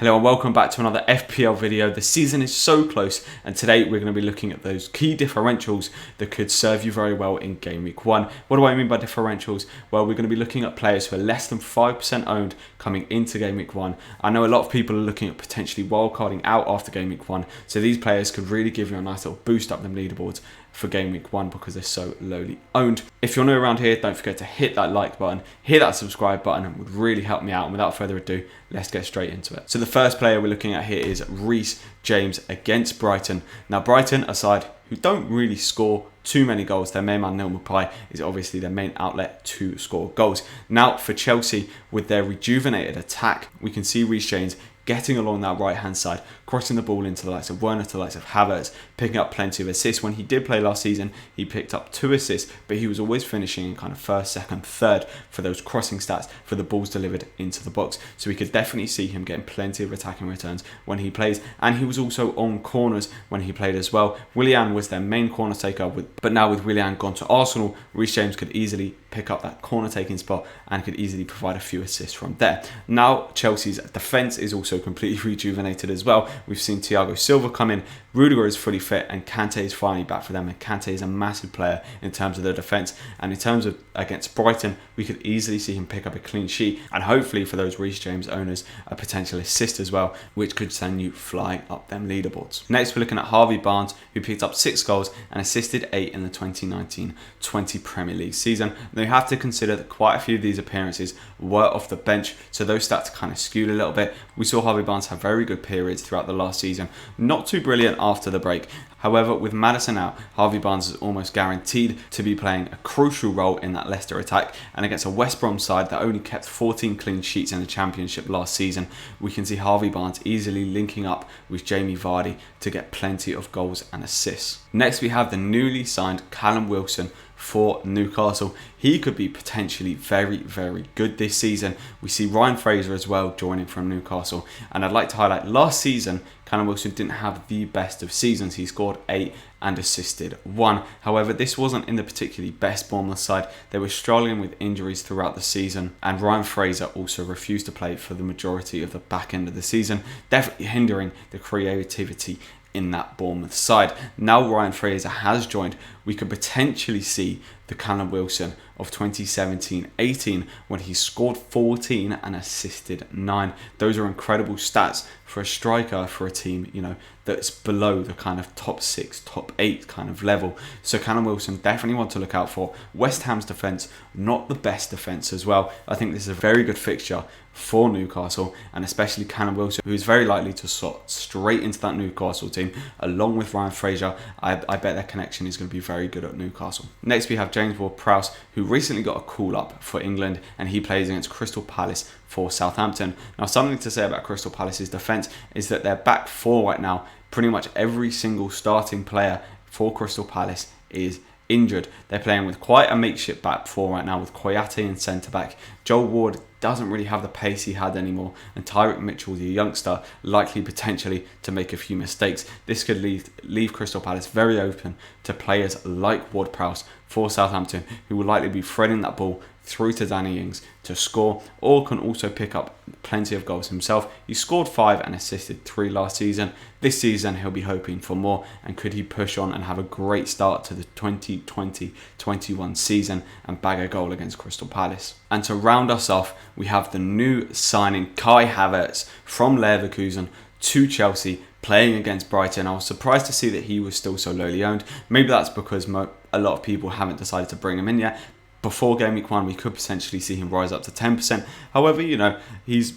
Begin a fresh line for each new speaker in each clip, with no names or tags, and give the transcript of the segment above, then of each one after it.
Hello and welcome back to another FPL video. The season is so close and today we're going to be looking at those key differentials that could serve you very well in Game Week 1. What do I mean by differentials? Well, we're going to be looking at players who are less than 5% owned coming into Game Week 1. I know a lot of people are looking at potentially wildcarding out after Game Week 1, so these players could really give you a nice little boost up them leaderboards for Game Week 1 because they're so lowly owned. If you're new around here, don't forget to hit that like button, hit that subscribe button, it would really help me out. And without further ado, let's get straight into it. So the first player we're looking at here is Rhys James against Brighton. Now Brighton, a side who don't really score too many goals, their main man Neil Maupay is obviously their main outlet to score goals. Now for Chelsea, with their rejuvenated attack, we can see Rhys James getting along that right hand side, crossing the ball into the likes of Werner, to the likes of Havertz, picking up plenty of assists. When he did play last season, he picked up 2 assists, but he was always finishing in kind of first, second, third for those crossing stats for the balls delivered into the box. So we could definitely see him getting plenty of attacking returns when he plays, and he was also on corners when he played as well. Willian was their main corner taker, but now with Willian gone to Arsenal, Rhys James could easily pick up that corner taking spot and could easily provide a few assists from there. Now Chelsea's defence is also completely rejuvenated as well. We've seen Thiago Silva come in, Rudiger is fully fit, and Kante is finally back for them, and Kante is a massive player in terms of the defence. And in terms of against Brighton, we could easily see him pick up a clean sheet, and hopefully for those Rhys James owners, a potential assist as well, which could send you flying up them leaderboards. Next we're looking at Harvey Barnes, who picked up 6 goals and assisted 8 in the 2019-20 Premier League season. Now you have to consider that quite a few of these appearances were off the bench, so those stats kind of skewed a little bit. We saw Harvey Barnes have very good periods throughout the last season, not too brilliant after the break. However, with Maddison out, Harvey Barnes is almost guaranteed to be playing a crucial role in that Leicester attack, and against a West Brom side that only kept 14 clean sheets in the Championship last season, we can see Harvey Barnes easily linking up with Jamie Vardy to get plenty of goals and assists. Next we have the newly signed Callum Wilson for Newcastle. He could be potentially very, very good this season. We see Ryan Fraser as well joining from Newcastle, and I'd like to highlight last season Callum Wilson didn't have the best of seasons. He scored 8 and assisted 1. However, this wasn't in the particularly best Bournemouth side. They were struggling with injuries throughout the season, and Ryan Fraser also refused to play for the majority of the back end of the season, definitely hindering the creativity in that Bournemouth side. Now Ryan Fraser has joined, we could potentially see the Callum Wilson of 2017-18 when he scored 14 and assisted 9. Those are incredible stats for a striker for a team, you know, that's below the kind of top 6, top 8 kind of level. So Callum Wilson, definitely one to look out for. West Ham's defence, not the best defence as well. I think this is a very good fixture for Newcastle, and especially Callum Wilson, who is very likely to slot straight into that Newcastle team along with Ryan Fraser. I bet their connection is going to be very good at Newcastle. Next we have James WardProwse, who recently got a call up for England, and he plays against Crystal Palace for Southampton. Now something to say about Crystal Palace's defence is that their back four right now, pretty much every single starting player for Crystal Palace is injured. They're playing with quite a makeshift back four right now with Koyate in centre back. Joel Ward doesn't really have the pace he had anymore, and Tyrick Mitchell, the youngster, likely potentially to make a few mistakes. This could leave Crystal Palace very open to players like WardProwse for Southampton, who will likely be threading that ball through to Danny Ings to score, or can also pick up plenty of goals himself. He scored 5 and assisted 3 last season. This season he'll be hoping for more, and could he push on and have a great start to the 2020-21 season and bag a goal against Crystal Palace. And to round us off, we have the new signing Kai Havertz from Leverkusen to Chelsea, playing against Brighton. I was surprised to see that he was still so lowly owned. Maybe that's because a lot of people haven't decided to bring him in yet. Before Game Week 1, we could potentially see him rise up to 10%. However, you know, he's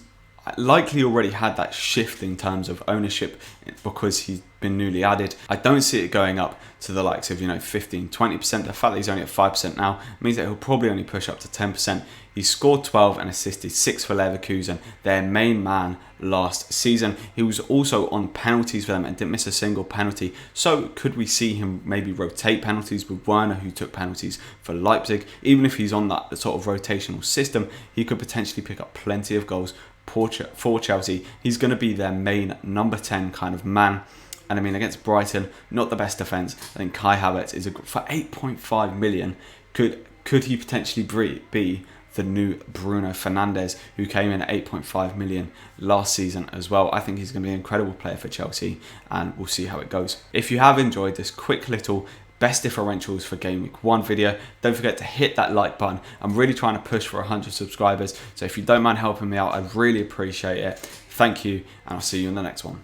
likely already had that shift in terms of ownership because he's been newly added. I don't see it going up to the likes of, you know, 15, 20%. The fact that he's only at 5% now means that he'll probably only push up to 10%. He scored 12 and assisted 6 for Leverkusen, their main man last season. He was also on penalties for them and didn't miss a single penalty. So could we see him maybe rotate penalties with Werner, who took penalties for Leipzig? Even if he's on that sort of rotational system, he could potentially pick up plenty of goals for Chelsea. He's going to be their main number 10 kind of man. And I mean, against Brighton, not the best defence. I think Kai Havertz is for 8.5 million. Could he potentially be the new Bruno Fernandes, who came in at 8.5 million last season as well. I think he's going to be an incredible player for Chelsea, and we'll see how it goes. If you have enjoyed this quick little best differentials for Game Week 1 video, don't forget to hit that like button. I'm really trying to push for 100 subscribers, so if you don't mind helping me out, I'd really appreciate it. Thank you, and I'll see you in the next one.